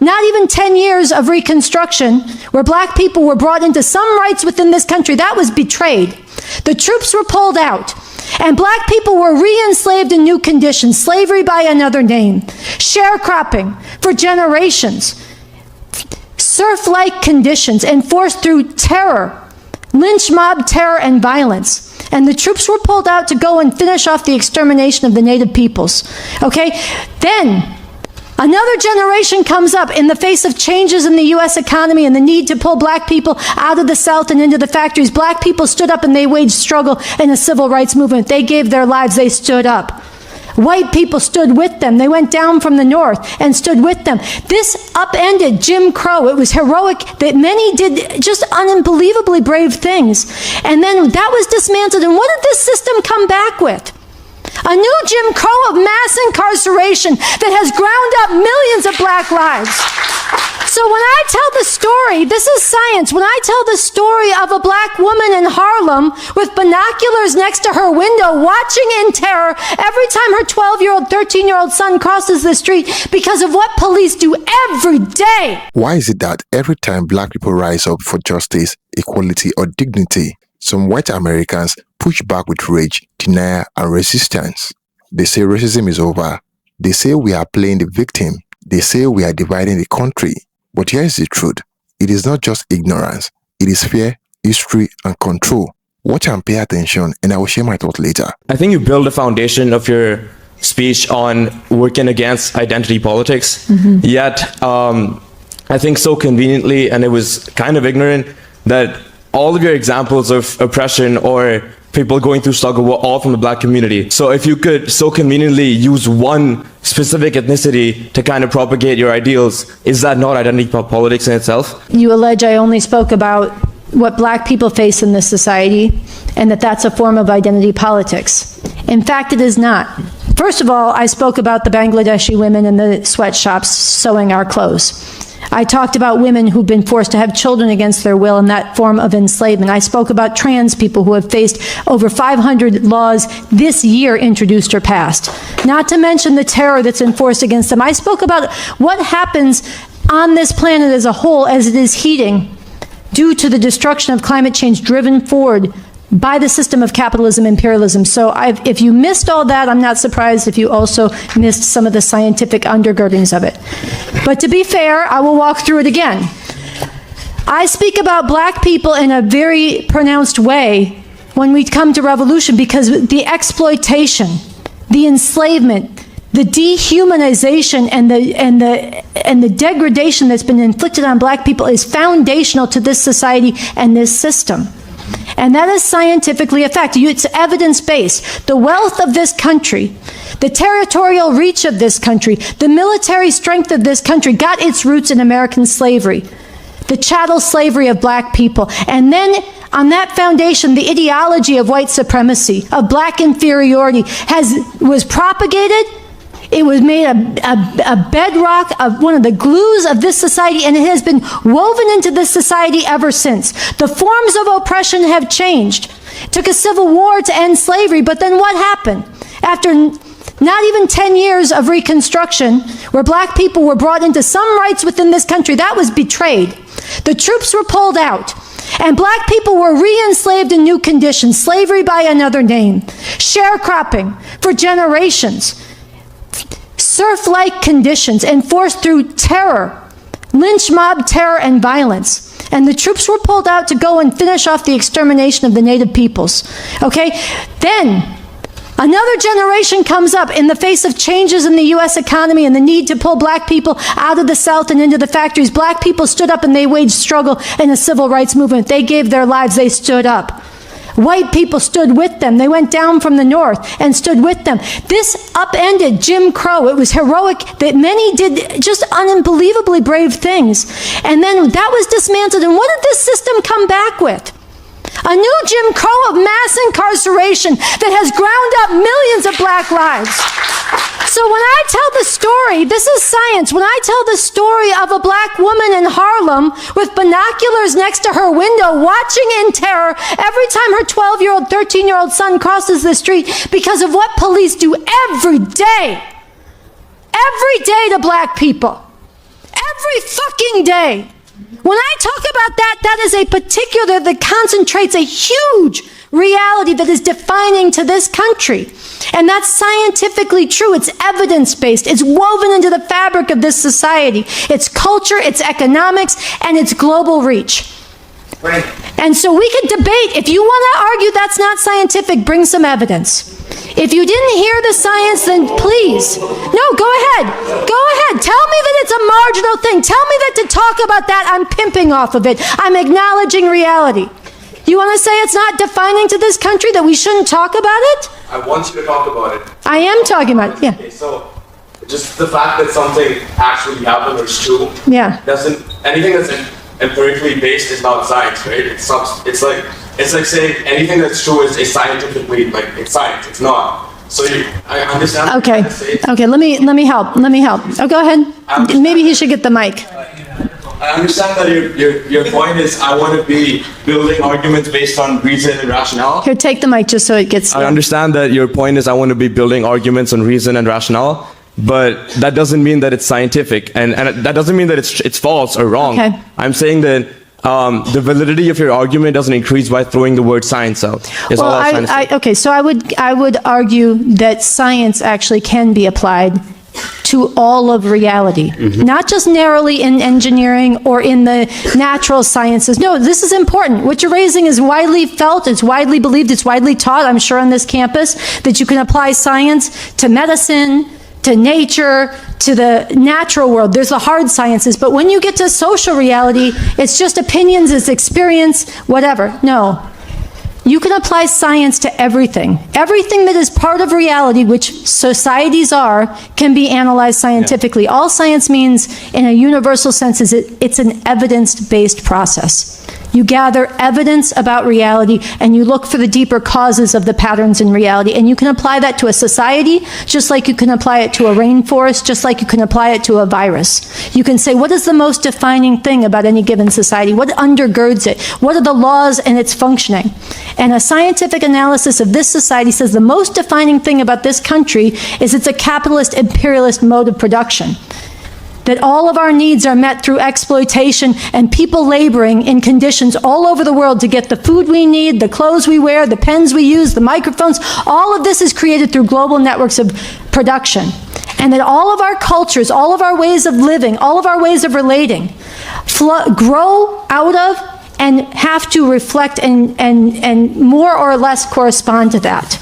not even 10 years of Reconstruction, where black people were brought into some rights within this country, that was betrayed. The troops were pulled out, and black people were re-enslaved in new conditions, slavery by another name, sharecropping for generations, serf-like conditions enforced through terror, lynch mob terror and violence. And the troops were pulled out to go and finish off the extermination of the native peoples. Okay? Then, another generation comes up in the face of changes in the U.S. economy and the need to pull black people out of the South and into the factories. Black people stood up and they waged struggle in a civil rights movement. They gave their lives. They stood up. White people stood with them. They went down from the North and stood with them. This upended Jim Crow. It was heroic that many did just unbelievably brave things. And then that was dismantled. And what did this system come back with? A new Jim Crow of mass incarceration that has ground up millions of black lives. So when I tell the story, this is science, when I tell the story of a black woman in Harlem with binoculars next to her window watching in terror every time her 12-year-old, 13-year-old son crosses the street because of what police do every day. Why is it that every time black people rise up for justice, equality, or dignity, some white Americans push back with rage, denial, and resistance? They say racism is over. They say we are playing the victim. They say we are dividing the country. But here is the truth. It is not just ignorance. It is fear, history, and control. Watch and pay attention, and I will share my thoughts later. I think you build the foundation of your speech on working against identity politics. Yet, I think so conveniently, and it was kind of ignorant, that all of your examples of oppression or people going through struggle were all from the black community. So if you could so conveniently use one specific ethnicity to kind of propagate your ideals, is that not identity politics in itself? You allege I only spoke about what black people face in this society and that that's a form of identity politics. In fact, it is not. First of all, I spoke about the Bangladeshi women in the sweatshops sewing our clothes. I talked about women who've been forced to have children against their will in that form of enslavement. I spoke about trans people who have faced over 500 laws this year introduced or passed, not to mention the terror that's enforced against them. I spoke about what happens on this planet as a whole as it is heating due to the destruction of climate change driven forward by the system of capitalism, imperialism. So if you missed all that, I'm not surprised if you also missed some of the scientific undergirdings of it. But to be fair, I will walk through it again. I speak about black people in a very pronounced way when we come to revolution because the exploitation, the enslavement, the dehumanization and the degradation that's been inflicted on black people is foundational to this society and this system. And that is scientifically a fact. It's evidence-based. The wealth of this country, the territorial reach of this country, the military strength of this country got its roots in American slavery, the chattel slavery of black people. And then on that foundation, the ideology of white supremacy, of black inferiority, was propagated. It was made a bedrock, of one of the glues of this society, and it has been woven into this society ever since. The forms of oppression have changed. It took a civil war to end slavery, but then what happened? After not even 10 years of Reconstruction, where black people were brought into some rights within this country, that was betrayed. The troops were pulled out, and black people were re-enslaved in new conditions, slavery by another name, sharecropping for generations, serf-like conditions enforced through terror, lynch mob terror and violence. And the troops were pulled out to go and finish off the extermination of the native peoples. Okay? Then, another generation comes up in the face of changes in the U.S. economy and the need to pull black people out of the South and into the factories. Black people stood up and they waged struggle in a civil rights movement. They gave their lives. They stood up. White people stood with them. They went down from the North and stood with them. This upended Jim Crow. It was heroic that many did just unbelievably brave things. And then that was dismantled. And what did this system come back with? A new Jim Crow of mass incarceration that has ground up millions of black lives. So when I tell the story, this is science, when I tell the story of a black woman in Harlem with binoculars next to her window watching in terror every time her 12-year-old, 13-year-old son crosses the street because of what police do every day to black people. Every every fucking day. When I talk about that, that is a particular that concentrates a huge reality that is defining to this country. And that's scientifically true. It's evidence-based. It's woven into the fabric of this society. It's culture, it's economics, and it's global reach. Right. And so we could debate. If you want to argue that's not scientific, bring some evidence. If you didn't hear the science, then please. No, go ahead. Go ahead. Tell me that it's a marginal thing. Tell me that to talk about that, I'm pimping off of it. I'm acknowledging reality. You want to say it's not defining to this country, that we shouldn't talk about it? I want you to talk about it. I am talking about it, yeah. Okay, so just the fact that something actually happened or is true, Yeah. doesn't, anything that's empirically based is not science, right? It's like saying anything that's true is scientifically, like, it's science. It's not. So I understand. Okay. Okay. Let me help. Oh, go ahead. Maybe he should get the mic. I understand that your point is I want to be building arguments based on reason and rationale. Here, take the mic just so it gets. I understand that your point is I want to be building arguments on reason and rationale, but that doesn't mean that it's scientific, and that doesn't mean that it's false or wrong. Okay. I'm saying that the validity of your argument doesn't increase by throwing the word science out. Is all I'm trying to say. Okay, so I would argue that science actually can be applied to all of reality, not just narrowly in engineering or in the natural sciences. No, this is important. What you're raising is widely felt, it's widely believed, it's widely taught, I'm sure, on this campus, that you can apply science to medicine, to nature, to the natural world. There's the hard sciences, but when you get to social reality, it's just opinions, it's experience, whatever. No. You can apply science to everything. Everything that is part of reality, which societies are, can be analyzed scientifically. Yeah. All science means, in a universal sense, is it's an evidence-based process. You gather evidence about reality, and you look for the deeper causes of the patterns in reality. And you can apply that to a society, just like you can apply it to a rainforest, just like you can apply it to a virus. You can say, what is the most defining thing about any given society? What undergirds it? What are the laws and its functioning? And a scientific analysis of this society says the most defining thing about this country is it's a capitalist, imperialist mode of production. That all of our needs are met through exploitation and people laboring in conditions all over the world to get the food we need, the clothes we wear, the pens we use, the microphones. All of this is created through global networks of production. And that all of our cultures, all of our ways of living, all of our ways of relating grow out of and have to reflect and more or less correspond to that.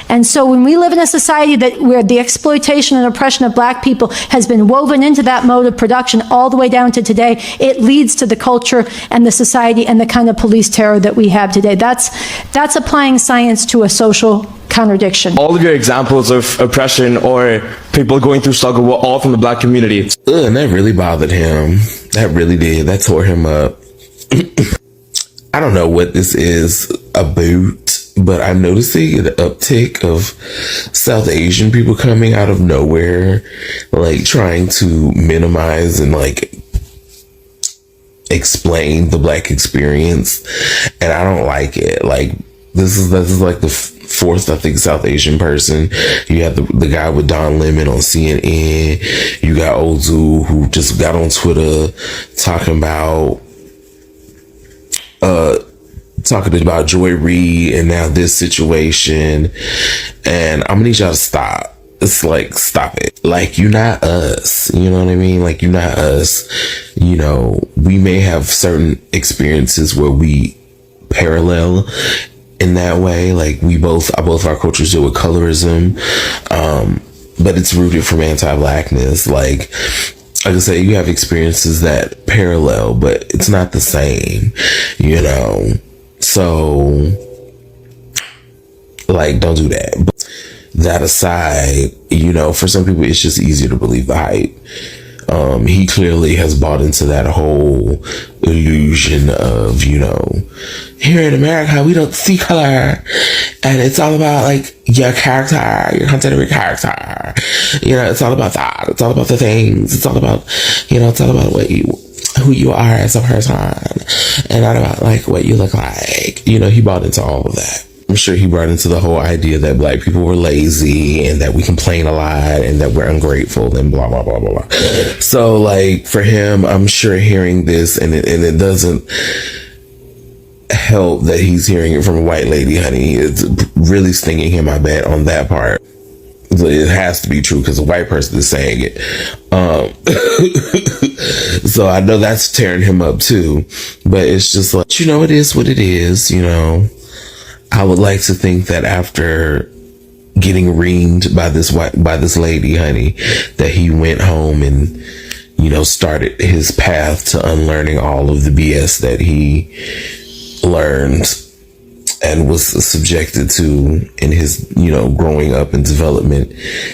And so when we live in a society where the exploitation and oppression of black people has been woven into that mode of production all the way down to today, it leads to the culture and the society and the kind of police terror that we have today. That's applying science to a social contradiction. All of your examples of oppression or people going through struggle were all from the black community. And that really bothered him. That really did. That tore him up. I don't know what this is about, but I'm noticing an uptick of South Asian people coming out of nowhere, like trying to minimize and like explain the black experience. And I don't like it. Like this is like the fourth, I think, South Asian person. You have the guy with Don Lemon on CNN. You got Ozu, who just got on Twitter talking about Joy Reid and now this situation. And I'm gonna need y'all to stop. It's like, stop it. Like, you're not us. You know what I mean? Like, you're not us. You know, we may have certain experiences where we parallel in that way. Like, both of our cultures deal with colorism. But it's rooted from anti-blackness. Like I say, you have experiences that parallel, but it's not the same, you know? So, like, don't do that. But that aside, you know, for some people, it's just easier to believe the hype. He clearly has bought into that whole illusion of, you know, here in America, we don't see color. And it's all about, like, your character, your contemporary character. You know, it's all about that. It's all about the things. It's all about, you know, it's all about who you are as a person. And not about, like, what you look like. You know, he bought into all of that. I'm sure he brought into the whole idea that black people were lazy and that we complain a lot and that we're ungrateful and blah, blah, blah, blah, blah. So like for him, I'm sure hearing this and it doesn't help that he's hearing it from a white lady, honey. It's really stinging him, I bet, on that part. It has to be true because a white person is saying it. So I know that's tearing him up too, but it's just like, it is what it is, I would like to think that after getting reamed by this lady, honey, that he went home and, started his path to unlearning all of the BS that he learned and was subjected to in his, growing up and development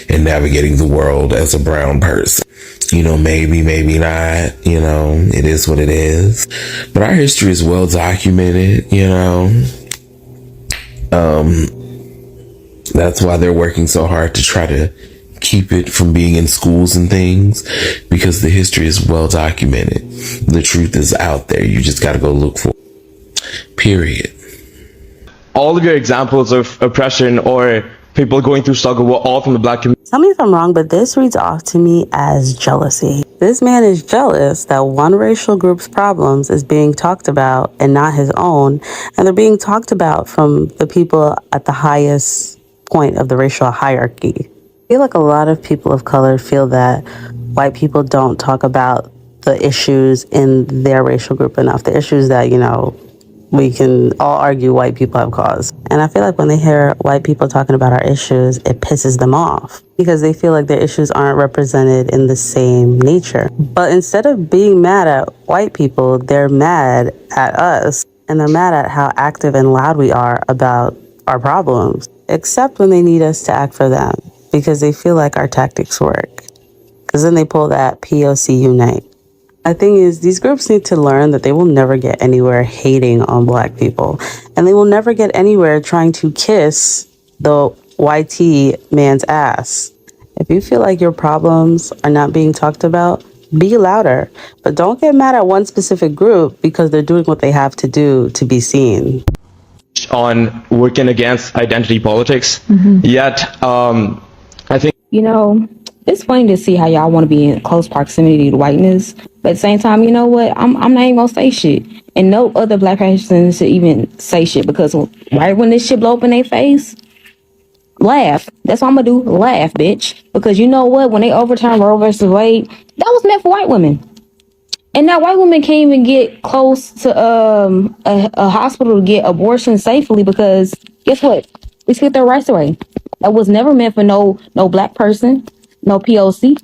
and navigating the world as a brown person. Maybe not, it is what it is. But our history is well documented, that's why they're working so hard to try to keep it from being in schools and things, because the history is well documented. The truth is out there. You just got to go look for it. Period. All of your examples of oppression or people going through struggle were all from the black community. Tell me if I'm wrong, but this reads off to me as jealousy. This man is jealous that one racial group's problems is being talked about and not his own, and they're being talked about from the people at the highest point of the racial hierarchy. I feel like a lot of people of color feel that white people don't talk about the issues in their racial group enough, the issues that, we can all argue white people have caused. And I feel like when they hear white people talking about our issues, it pisses them off because they feel like their issues aren't represented in the same nature. But instead of being mad at white people, they're mad at us, and they're mad at how active and loud we are about our problems, except when they need us to act for them because they feel like our tactics work. Because then they pull that POC unite. The thing is, these groups need to learn that they will never get anywhere hating on black people, and they will never get anywhere trying to kiss the YT man's ass. If you feel like your problems are not being talked about, be louder, but don't get mad at one specific group because they're doing what they have to do to be seen. On working against identity politics, yet I think it's funny to see how y'all want to be in close proximity to whiteness, but at the same time, you know what? I'm not even gonna say shit, and no other black person should even say shit, because right when this shit blow up in their face, laugh. That's what I'm gonna do. Laugh, bitch. Because you know what? When they overturned Roe versus Wade, that was meant for white women. And now white women can't even get close to a hospital to get abortion safely because guess what? We took their rights away. That was never meant for no black person, no POC,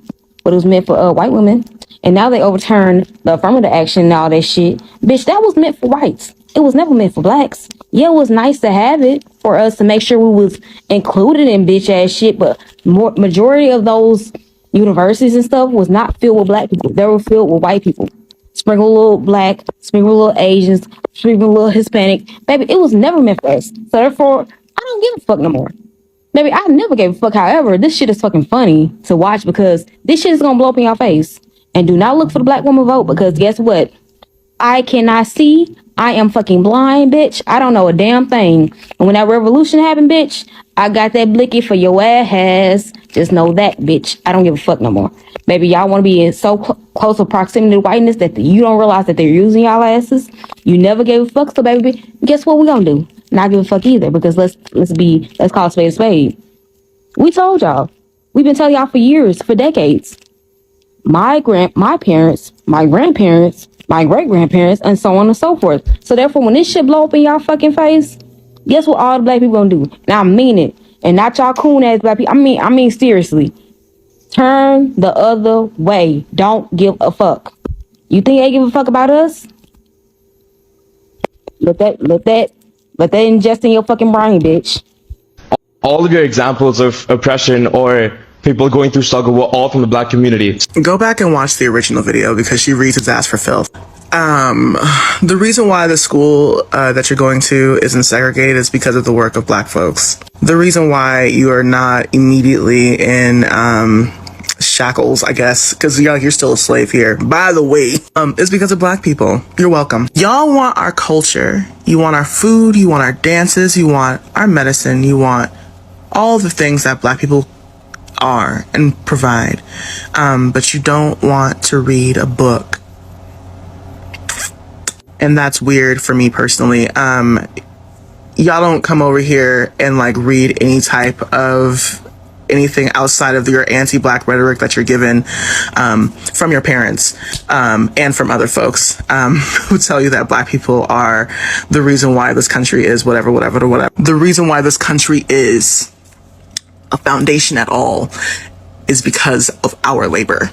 but it was meant for white women. And now they overturned the affirmative action and all that shit. Bitch, that was meant for whites. It was never meant for blacks. Yeah, it was nice to have it for us to make sure we was included in bitch ass shit, but majority of those universities and stuff was not filled with black people. They were filled with white people. Sprinkle a little black, sprinkle a little Asians, sprinkle a little Hispanic. Baby, it was never meant for us. So therefore, I don't give a fuck no more. Baby, I never gave a fuck. However, this shit is fucking funny to watch because this shit is gonna blow up in your face. And do not look for the black woman vote because guess what? I cannot see. I am fucking blind, bitch. I don't know a damn thing. And when that revolution happened, bitch, I got that blicky for your ass. Just know that, bitch. I don't give a fuck no more. Baby, y'all want to be in so close of proximity to whiteness that you don't realize that they're using y'all asses. You never gave a fuck. So, baby, guess what we gonna do? Not give a fuck either because let's call a spade a spade. We told y'all. We've been telling y'all for years, for decades. My parents, my grandparents, my great-grandparents, and so on and so forth. So therefore, when this shit blow up in y'all fucking face, guess what all the black people gonna do? Now I mean it. And not y'all coon ass black people. I mean seriously. Turn the other way. Don't give a fuck. You think they give a fuck about us? Let that ingest in your fucking brain, bitch. all of your examples of oppression or people going through struggle were all from the black community. Go back and watch the original video because she reads his ass for filth. The reason why the school that you're going to isn't segregated is because of the work of black folks. The reason why you are not immediately in shackles, I guess, because you're still a slave here. By the way, it's because of black people. You're welcome. Y'all want our culture. You want our food. You want our dances. You want our medicine. You want all the things that black people are and provide. But you don't want to read a book. And that's weird for me personally. Y'all don't come over here and like read any type of anything outside of your anti-black rhetoric that you're given from your parents and from other folks who tell you that black people are the reason why this country is whatever. The reason why this country is a foundation at all is because of our labor.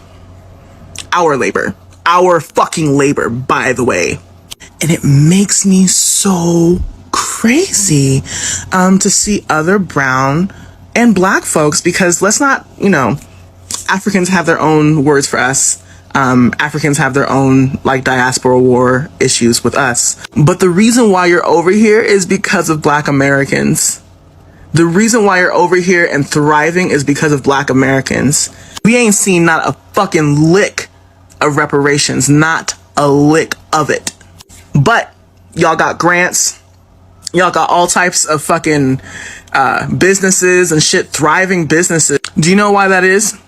Our fucking labor, by the way. And it makes me so crazy to see other brown and black folks, because let's not, Africans have their own words for us. Africans have their own like diaspora war issues with us. But the reason why you're over here is because of Black Americans. The reason why you're over here and thriving is because of Black Americans. We ain't seen not a fucking lick of reparations, not a lick of it. But y'all got grants. Y'all got all types of fucking businesses and shit, thriving businesses. Do you know why that is?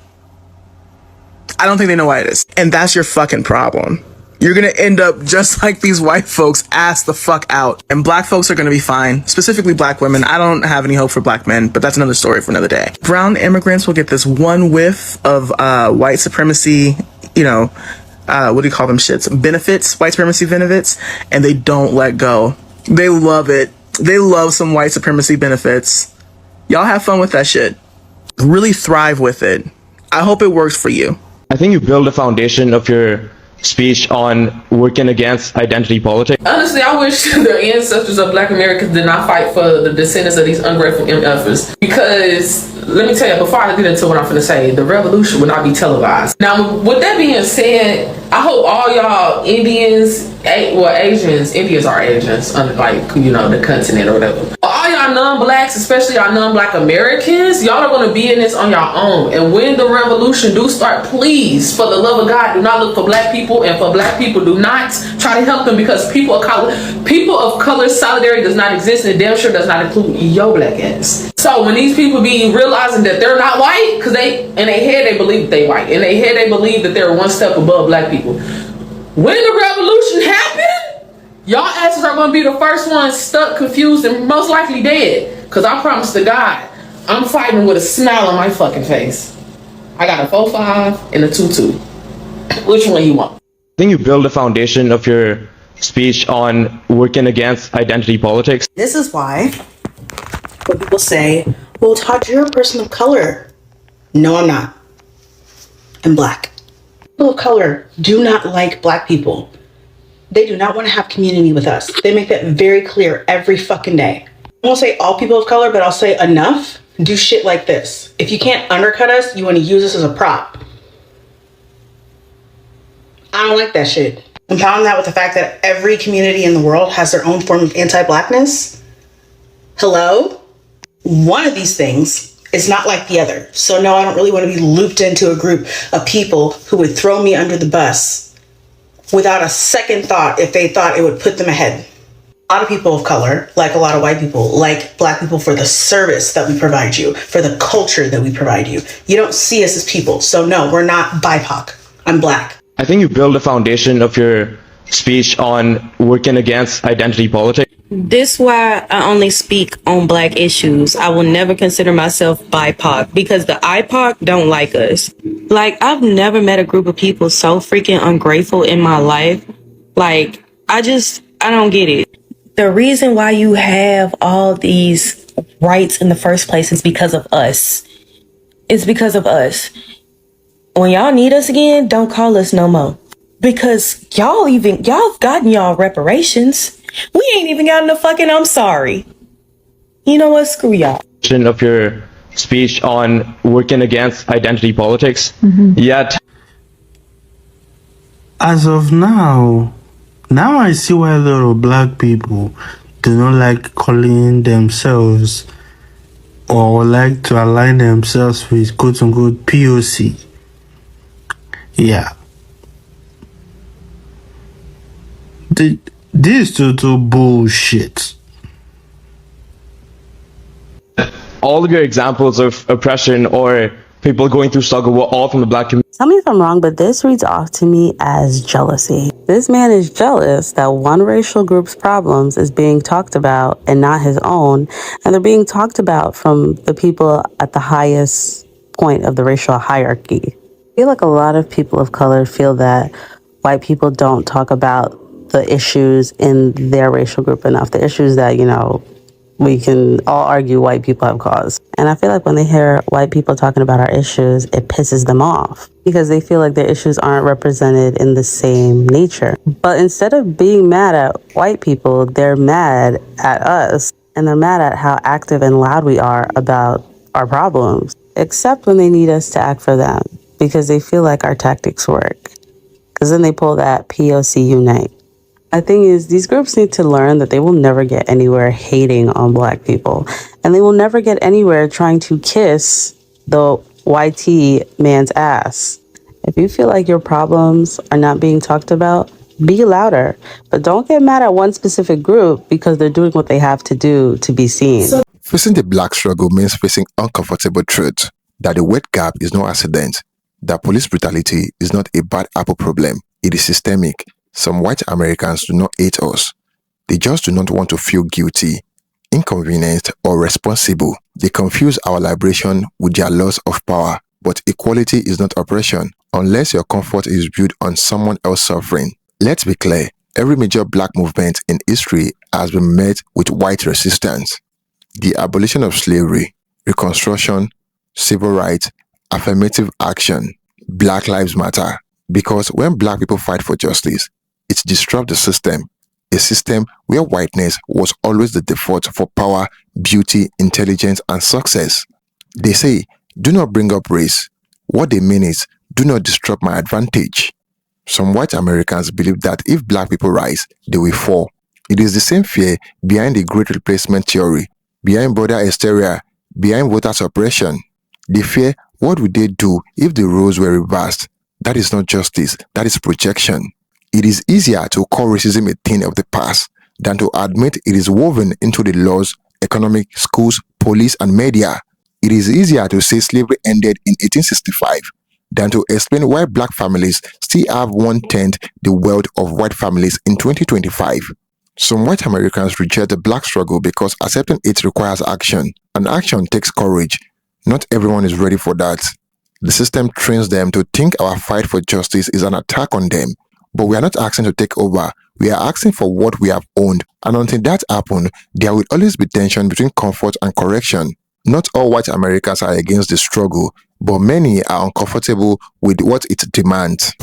I don't think they know why it is. And that's your fucking problem. You're gonna end up just like these white folks, ass the fuck out. And black folks are gonna be fine, specifically black women. I don't have any hope for black men, but that's another story for another day. Brown immigrants will get this one whiff of white supremacy, what do you call them shits? Benefits, white supremacy benefits, and they don't let go. They love it. They love some white supremacy benefits. Y'all have fun with that shit. Really thrive with it. I hope it works for you. I think you build a foundation of your speech on working against identity politics. Honestly, I wish the ancestors of Black Americans did not fight for the descendants of these ungrateful MFers. Because, let me tell you, before I get into what I'm finna say, the revolution would not be televised. Now, with that being said, I hope all y'all Indians, Asians, Indians are Asians, unlike, the continent or whatever. All y'all non-blacks, especially y'all non-black Americans, y'all are gonna be in this on your own. And when the revolution do start, please, for the love of God, do not look for black people, and for black people, do not try to help them, because people of color solidarity does not exist, and it damn sure does not include your black ass. So when these people be realizing that they're not white, because in their head they believe that they white, in their head they believe that they're one step above black people. When the revolution happen, y'all asses are gonna be the first ones stuck, confused, and most likely dead. Cause I promise to God, I'm fighting with a smile on my fucking face. I got a 4-5 and a 2-2. Which one you want? I think you build a foundation of your speech on working against identity politics. This is why when people say, well, Todd, you're a person of color. No, I'm not. I'm black. People of color do not like black people. They do not want to have community with us. They make that very clear every fucking day. I won't say all people of color, but I'll say enough do shit like this. If you can't undercut us, you want to use us as a prop. I don't like that shit. Compound that with the fact that every community in the world has their own form of anti-blackness. Hello? One of these things is not like the other. So no, I don't really want to be looped into a group of people who would throw me under the bus without a second thought if they thought it would put them ahead. A lot of people of color, like a lot of white people, like black people for the service that we provide you, for the culture that we provide you. You don't see us as people. So no, we're not BIPOC. I'm black. I think you build a foundation of your speech on working against identity politics. This why I only speak on black issues. I will never consider myself BIPOC because the IPOC don't like us. Like, I've never met a group of people so freaking ungrateful in my life. Like, I don't get it. The reason why you have all these rights in the first place is because of us. It's because of us. When y'all need us again, don't call us no more. Because y'all gotten y'all reparations. We ain't even gotten a fucking I'm sorry. You know what? Screw y'all. Of your speech on working against identity politics. Yet, as of now I see why a lot of black people do not like calling themselves or like to align themselves with quote unquote POC. Yeah. This is total bullshit. All of your examples of oppression or people going through struggle were all from the black community. Tell me if I'm wrong, but this reads off to me as jealousy. This man is jealous that one racial group's problems is being talked about and not his own, and they're being talked about from the people at the highest point of the racial hierarchy. I feel like a lot of people of color feel that white people don't talk about the issues in their racial group enough, the issues that, we can all argue white people have caused. And I feel like when they hear white people talking about our issues, it pisses them off because they feel like their issues aren't represented in the same nature. But instead of being mad at white people, they're mad at us, and they're mad at how active and loud we are about our problems, except when they need us to act for them because they feel like our tactics work. Because then they pull that POC unite. The thing is, these groups need to learn that they will never get anywhere hating on black people, and they will never get anywhere trying to kiss the YT man's ass. If you feel like your problems are not being talked about, be louder, but don't get mad at one specific group because they're doing what they have to do to be seen. Facing the black struggle means facing uncomfortable truth that the weight gap is no accident, that police brutality is not a bad apple problem, it is systemic. Some white Americans do not hate us. They just do not want to feel guilty, inconvenienced, or responsible. They confuse our liberation with their loss of power. But equality is not oppression, unless your comfort is built on someone else's suffering. Let's be clear, every major black movement in history has been met with white resistance. The abolition of slavery, Reconstruction, civil rights, affirmative action, Black Lives Matter. Because when black people fight for justice, it disrupts the system, a system where whiteness was always the default for power, beauty, intelligence, and success. They say, do not bring up race. What they mean is, do not disrupt my advantage. Some white Americans believe that if black people rise, they will fall. It is the same fear behind the great replacement theory, behind border hysteria, behind voter suppression. They fear, what would they do if the roles were reversed? That is not justice, that is projection. It is easier to call racism a thing of the past than to admit it is woven into the laws, economic, schools, police, and media. It is easier to say slavery ended in 1865 than to explain why black families still have 1/10 the wealth of white families in 2025. Some white Americans reject the black struggle because accepting it requires action, and action takes courage. Not everyone is ready for that. The system trains them to think our fight for justice is an attack on them. But we are not asking to take over, we are asking for what we have owned, and until that happens, there will always be tension between comfort and correction. Not all white Americans are against the struggle, but many are uncomfortable with what it demands.